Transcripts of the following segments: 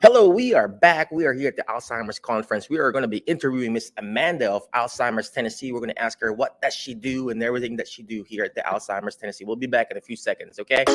Hello, we are back. We are here at the Alzheimer's conference. We are going to be interviewing Miss Amanda of Alzheimer's Tennessee. We're going to ask her what does she do and everything that she do here at the Alzheimer's Tennessee. We'll be back in a few seconds, okay?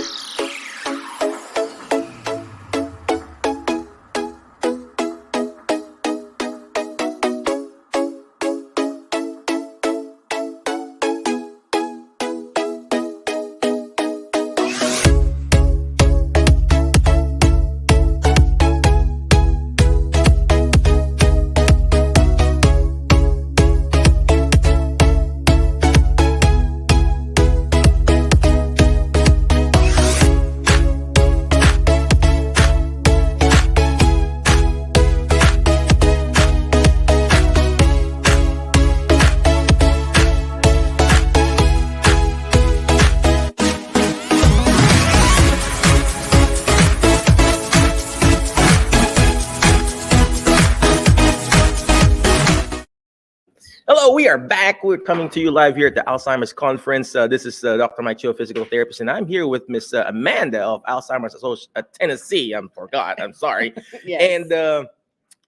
Hello, we are back. We're coming to you live here at the Alzheimer's conference. This is Dr. Mike Cho, physical therapist, and I'm here with Miss Amanda of Alzheimer's Tennessee. I'm sorry. Yes. And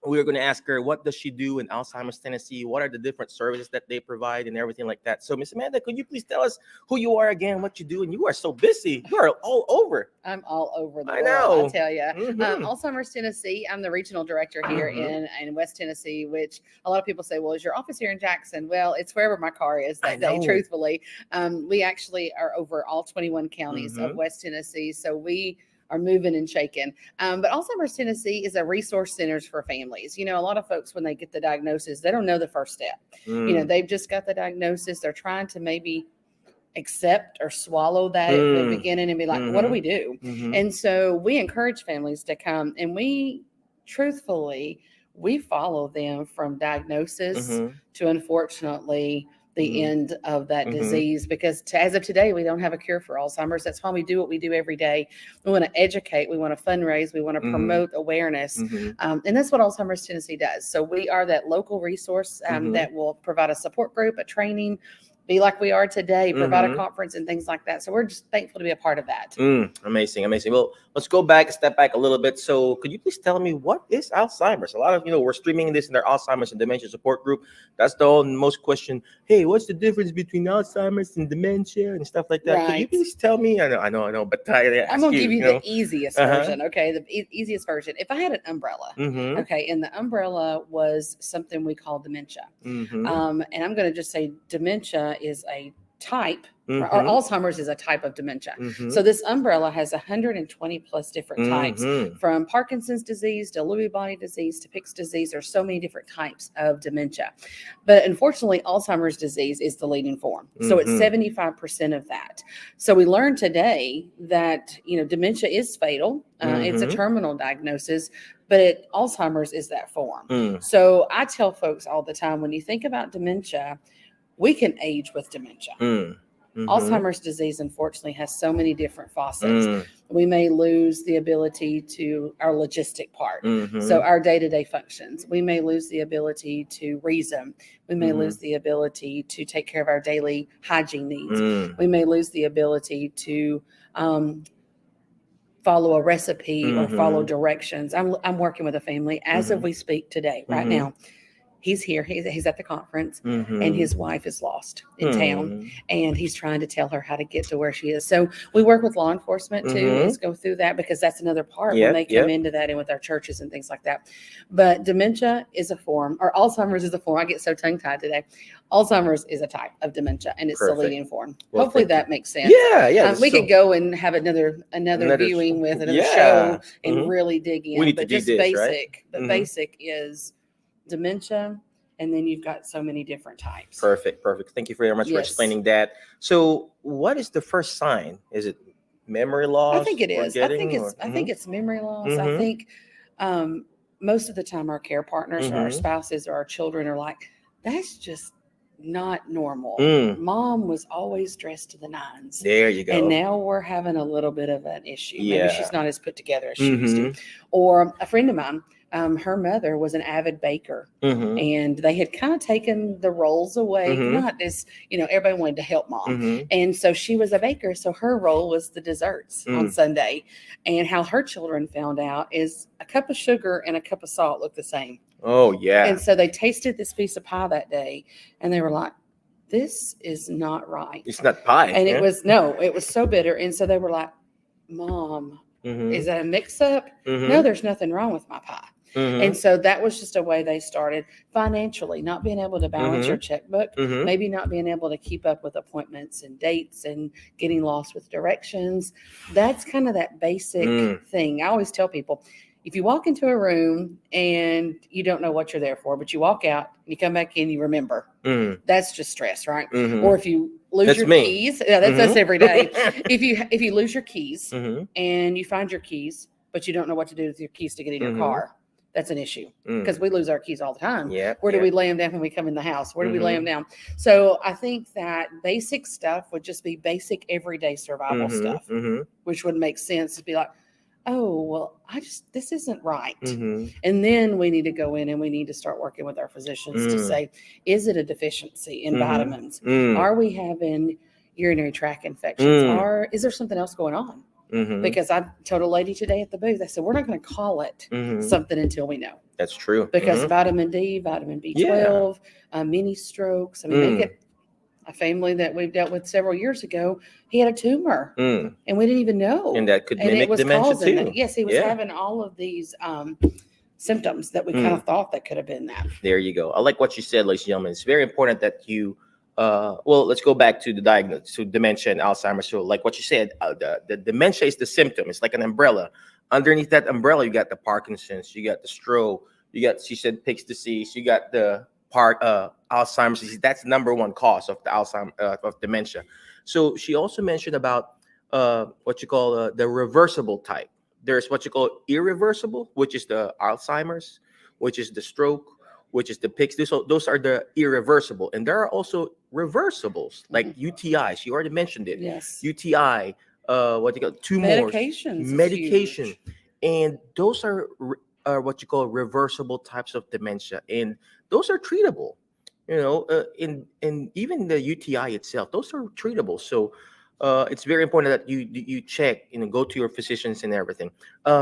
we're going to ask her what does she do in Alzheimer's Tennessee, what are the different services that they provide, and everything like that. So, Miss Amanda, could you please tell us who you are again, what you do? And you are so busy. You are all over. I'm all over the I world, know. I tell you. Mhm. Alzheimer's Tennessee, I'm the regional director here in West Tennessee, which a lot of people say, well, is your office here in Jackson? Well, it's wherever my car is that day, truthfully. We actually are over all 21 counties of West Tennessee, so we are moving and shaking. But Alzheimer's Tennessee is a resource centers for families. You know, a lot of folks, when they get the diagnosis, they don't know the first step. You know, they've just got the diagnosis. They're trying to maybe accept or swallow that at the beginning and be like, what do we do? And so we encourage families to come, and we truthfully, we follow them from diagnosis to, unfortunately, the end of that disease, because as of today, we don't have a cure for Alzheimer's. That's why we do what we do every day. We want to educate, we want to fundraise, we want to promote awareness. And that's what Alzheimer's Tennessee does. So we are that local resource that will provide a support group, a training, be like we are today, provide a conference and things like that. So we're just thankful to be a part of that. Amazing. Well, let's step back a little bit. So could you please tell me what is Alzheimer's? A lot of, we're streaming this in their Alzheimer's and dementia support group. That's the most question. Hey, what's the difference between Alzheimer's and dementia and stuff like that? Right. Could you please tell me? I know, but I'm going to give you the easiest version. Okay. The easiest version. If I had an umbrella, okay, and the umbrella was something we call dementia. And I'm going to just say dementia is a type, or Alzheimer's is a type of dementia. So this umbrella has 120 plus different types, from Parkinson's disease to Lewy body disease to Pick's disease. There's so many different types of dementia. But unfortunately, Alzheimer's disease is the leading form. So it's 75% of that. So we learned today that, dementia is fatal. It's a terminal diagnosis, but Alzheimer's is that form. So I tell folks all the time, when you think about dementia, we can age with dementia. Alzheimer's disease, unfortunately, has so many different facets. We may lose the ability to our logistic part. So our day-to-day functions. We may lose the ability to reason. We may lose the ability to take care of our daily hygiene needs. We may lose the ability to follow a recipe or follow directions. I'm working with a family as of we speak today, right now. He's here. He's at the conference, and his wife is lost in town, and he's trying to tell her how to get to where she is. So we work with law enforcement too. Let's go through that, because that's another part when they come into that, and with our churches and things like that. But dementia is a form, or Alzheimer's is a form. I get so tongue-tied today. Alzheimer's is a type of dementia, and it's the leading form. Well, hopefully that makes sense. We could go and have another viewing with another show and really dig in. We need but to do just this, basic. right? The basic is dementia, and then you've got so many different types. Perfect. Thank you very much for explaining that. So what is the first sign? Is it memory loss? I think it is. I think it's memory loss. I think most of the time our care partners or our spouses or our children are like, that's just not normal. Mom was always dressed to the nines. There you go. And now we're having a little bit of an issue. Maybe she's not as put together as she used to. Or a friend of mine her mother was an avid baker, and they had kind of taken the roles away. Not as, everybody wanted to help mom. And so she was a baker. So her role was the desserts on Sunday. And how her children found out is a cup of sugar and a cup of salt look the same. Oh, yeah. And so they tasted this piece of pie that day, and they were like, this is not right. It's not pie. And it was so bitter. And so they were like, Mom, is that a mix-up? No, there's nothing wrong with my pie. And so that was just a way they started financially, not being able to balance your checkbook, maybe not being able to keep up with appointments and dates and getting lost with directions. That's kind of that basic thing. I always tell people, if you walk into a room and you don't know what you're there for, but you walk out and you come back in, you remember, that's just stress, right? Or if you lose your keys, that's us every day. If you lose your keys and you find your keys, but you don't know what to do with your keys to get in your car, that's an issue, because we lose our keys all the time. Where do we lay them down when we come in the house? Where do we lay them down? So I think that basic stuff would just be basic everyday survival stuff, which would make sense to be like, oh, well, this isn't right. And then we need to go in and we need to start working with our physicians to say, is it a deficiency in vitamins? Are we having urinary tract infections? Is there something else going on? Because I told a lady today at the booth, I said, we're not going to call it something until we know. That's true. Because vitamin D, vitamin B12, mini strokes. I mean, they get a family that we've dealt with several years ago. He had a tumor and we didn't even know. And that could mimic dementia too. Yes, he was having all of these symptoms that we kind of thought that could have been that. There you go. I like what you said, ladies and gentlemen. It's very important that you, let's go back to the diagnosis, to dementia and Alzheimer's. So like what you said, the dementia is the symptom. It's like an umbrella. Underneath that umbrella, you got the Parkinson's, you got the stroke, you got, she said, Pick's disease, you got the Alzheimer's disease. That's number one cause of the of dementia. So she also mentioned about what you call the reversible type. There's what you call irreversible, which is the Alzheimer's, which is the stroke, which is the Pick's. Those are the irreversible, and there are also reversibles like UTIs. You already mentioned it. Yes. UTI. What you call tumors, medication, and those are what you call reversible types of dementia, and those are treatable. In even the UTI itself, those are treatable. So it's very important that you check, go to your physicians and everything.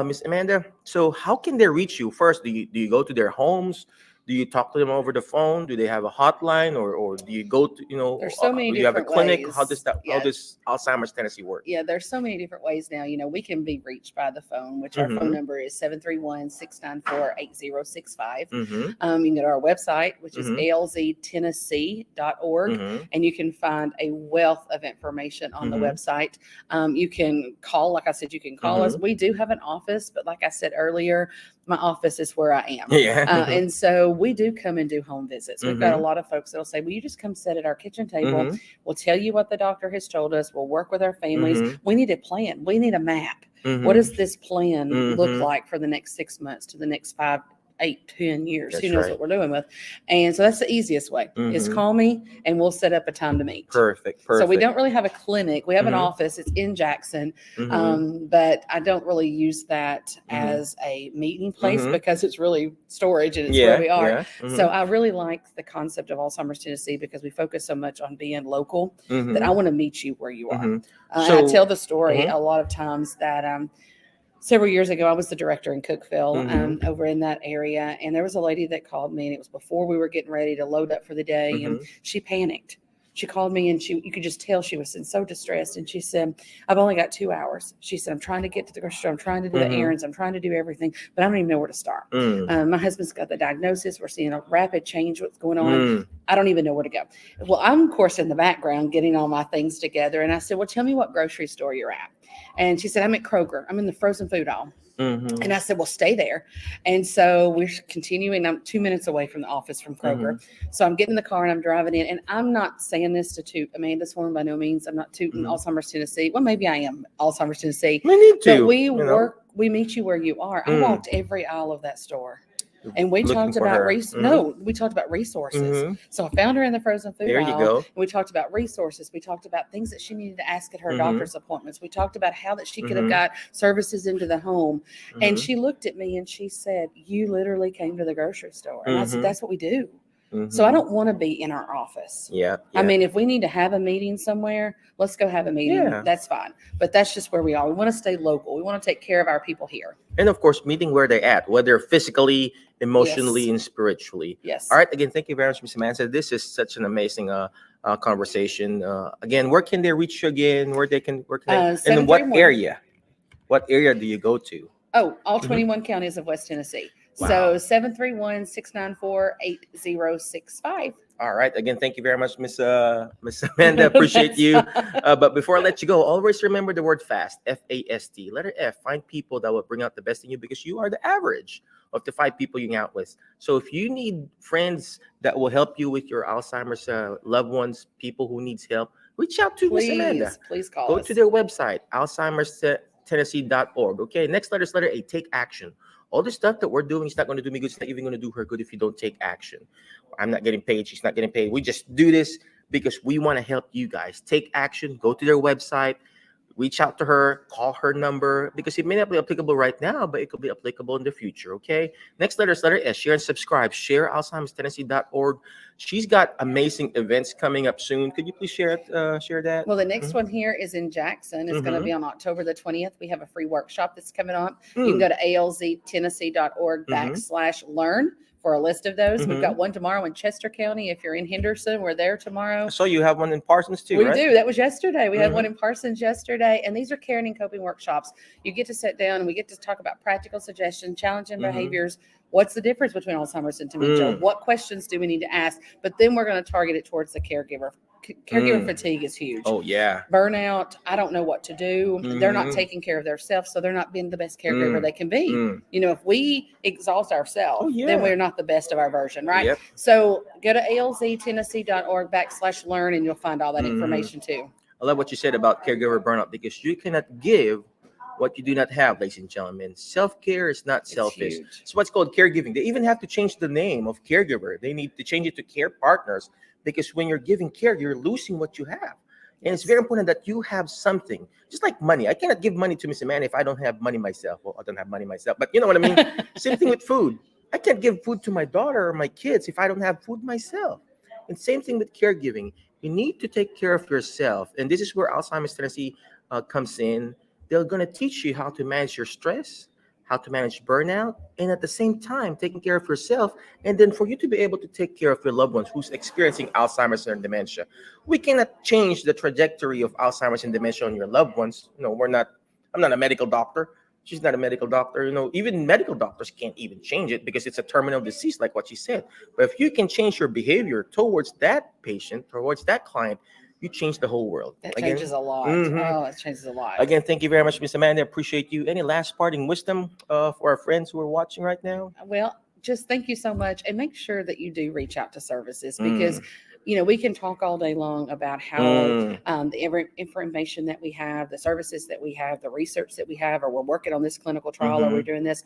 Miss Amanda, so how can they reach you? First, do you go to their homes? Do you talk to them over the phone? Do they have a hotline, or do you go to There's so many do you have a clinic? ways. How does Alzheimer's Tennessee work? Yeah, there's so many different ways now. We can be reached by the phone, which our phone number is 731-694-8065. You can go to our website, which is alztennessee.org, and you can find a wealth of information on the website. You can call, like I said, you can call us. We do have an office, but like I said earlier, my office is where I am. And so we do come and do home visits. We've got a lot of folks that'll say, will you just come sit at our kitchen table? We'll tell you what the doctor has told us. We'll work with our families. We need a plan. We need a map. What does this plan look like for the next 6 months to the next 5, 8, 10 years? That's Who knows right. what we're doing with? And so that's the easiest way is call me and we'll set up a time to meet. Perfect. So we don't really have a clinic. We have an office. It's in Jackson. But I don't really use that as a meeting place because it's really storage and it's where we are. So I really like the concept of Alzheimer's Tennessee because we focus so much on being local that I want to meet you where you are. And I tell the story a lot of times that several years ago, I was the director in Cookeville over in that area. And there was a lady that called me, and it was before we were getting ready to load up for the day. And she panicked. She called me, and you could just tell she was so distressed. And she said, I've only got 2 hours. She said, I'm trying to get to the grocery store. I'm trying to do the errands. I'm trying to do everything, but I don't even know where to start. My husband's got the diagnosis. We're seeing a rapid change. What's going on? I don't even know where to go. Well, I'm, of course, in the background getting all my things together. And I said, well, tell me what grocery store you're at. And she said, I'm at Kroger. I'm in the frozen food aisle. And I said, well, stay there. And so we're continuing. I'm 2 minutes away from the office from Kroger. So I'm getting in the car and I'm driving in. And I'm not saying this to toot Amanda's horn by no means. I'm not tooting Alzheimer's Tennessee. Well, maybe I am Alzheimer's Tennessee. We need to. But we meet you where you are. I walked every aisle of that store. And we looking talked for about her. no, we talked about resources. So I found her in the frozen food There aisle. you go. And we talked about resources. We talked about things that she needed to ask at her Mhm. doctor's appointments. We talked about how that she could have got services into the home. And she looked at me and she said, "You literally came to the grocery store." And I said, "That's what we do." So I don't want to be in our office. Yeah, I mean, if we need to have a meeting somewhere, let's go have a meeting. Yeah. That's fine. But that's just where we are. We want to stay local. We want to take care of our people here. And of course, meeting where they're at, whether physically, emotionally, Yes. and spiritually. Yes. All right. Again, thank you very much, Ms. Samantha. This is such an amazing conversation. Again, where can they reach you again? Where can they, and in what 731. area? What area do you go to? Oh, all 21 counties of West Tennessee. Wow. So 731-694-8065. All right. Again, thank you very much, Miss Amanda. Appreciate you. But before I let you go, always remember the word FAST. FAST. Letter F. Find people that will bring out the best in you because you are the average of the 5 people you hang out with. So if you need friends that will help you with your Alzheimer's loved ones, people who needs help, reach out to Miss Amanda. Please call Go us. to their website, Alzheimer's Tennessee.org. Okay. Next letter is letter A. Take action. All the stuff that we're doing is not going to do me good. It's not even going to do her good if you don't take action. I'm not getting paid. She's not getting paid. We just do this because we want to help you guys. Take action. Go to their website. Reach out to her. Call her number because it may not be applicable right now, but it could be applicable in the future. Okay. Next letter is letter S. Share and subscribe. Share AlzheimersTennessee.org. She's got amazing events coming up soon. Could you please share it? Share that. Well, the next one here is in Jackson. It's going to be on October the 20th. We have a free workshop that's coming up. You can go to alztennessee.org/learn for a list of those. We've got one tomorrow in Chester County. If you're in Henderson, we're there tomorrow. So you have one in Parsons too, we right? do. That was yesterday. We had one in Parsons yesterday. And these are caring and coping workshops. You get to sit down and we get to talk about practical suggestions, challenging behaviors. What's the difference between Alzheimer's and dementia? What questions do we need to ask? But then we're going to target it towards the caregiver. Caregiver fatigue is huge. Oh, yeah. Burnout. I don't know what to do. They're not taking care of themselves, so they're not being the best caregiver they can be. You know, if we exhaust ourselves, then we're not the best of our version, right? Yep. So go to alztennessee.org/learn, and you'll find all that information too. I love what you said about caregiver burnout because you cannot give what you do not have, ladies and gentlemen. Self-care is not selfish. It's what's called caregiving. They even have to change the name of caregiver. They need to change it to care partners because when you're giving care, you're losing what you have. And it's very important that you have something, just like money. I cannot give money to Miss Amanda if I don't have money myself. Well, I don't have money myself, but you know what I mean? Same thing with food. I can't give food to my daughter or my kids if I don't have food myself. And same thing with caregiving. You need to take care of yourself. And this is where Alzheimer's Tennessee comes in. They're going to teach you how to manage your stress, how to manage burnout, and at the same time, taking care of yourself. And then for you to be able to take care of your loved ones who's experiencing Alzheimer's and dementia. We cannot change the trajectory of Alzheimer's and dementia on your loved ones. You know, I'm not a medical doctor. She's not a medical doctor. You know, even medical doctors can't even change it because it's a terminal disease, like what she said. But if you can change your behavior towards that patient, towards that client, you change the whole world. That changes a lot. Oh, it changes a lot. Again, thank you very much, Miss Amanda. Appreciate you. Any last parting wisdom for our friends who are watching right now? Well, just thank you so much. And make sure that you do reach out to services because, you know, we can talk all day long about how the information that we have, the services that we have, the research that we have, or we're working on this clinical trial or we're doing this.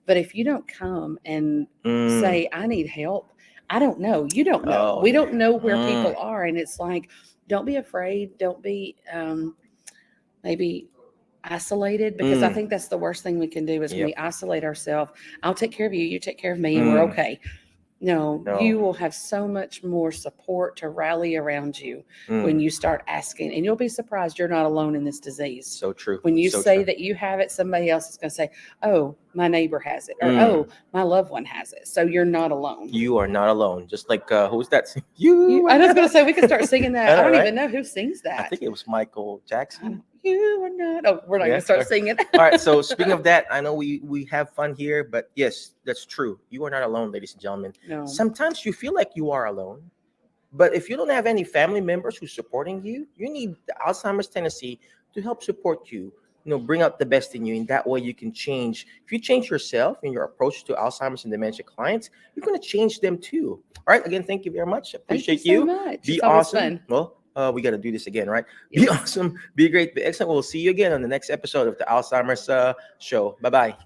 But if you don't come and say, I need help, I don't know. You don't know. We don't know where people are. And it's like, don't be afraid. Don't be maybe isolated because I think that's the worst thing we can do is when we isolate ourselves. I'll take care of you. You take care of me and we're okay. No, you will have so much more support to rally around you when you start asking. And you'll be surprised you're not alone in this disease. So true. When you say that you have it, somebody else is going to say, oh, my neighbor has it. Or, oh, my loved one has it. So you're not alone. You are not alone. Just like, who's that? You. I was going to say, we could start singing that. I don't even know who sings that. I think it was Michael Jackson. You are not. Oh, we're not going to start singing. All right. So speaking of that, I know we have fun here, but yes, that's true. You are not alone, ladies and gentlemen. No. Sometimes you feel like you are alone, but if you don't have any family members who's supporting you, you need the Alzheimer's Tennessee to help support you. You know, bring out the best in you. And that way you can change. If you change yourself in your approach to Alzheimer's and dementia clients, you're going to change them too. All right. Again, thank you very much. Appreciate you. So much. Be it's awesome. Fun. Well, we got to do this again, right? Yes. Be awesome. Be great. Be excellent. We'll see you again on the next episode of the Alzheimer's Show. Bye-bye.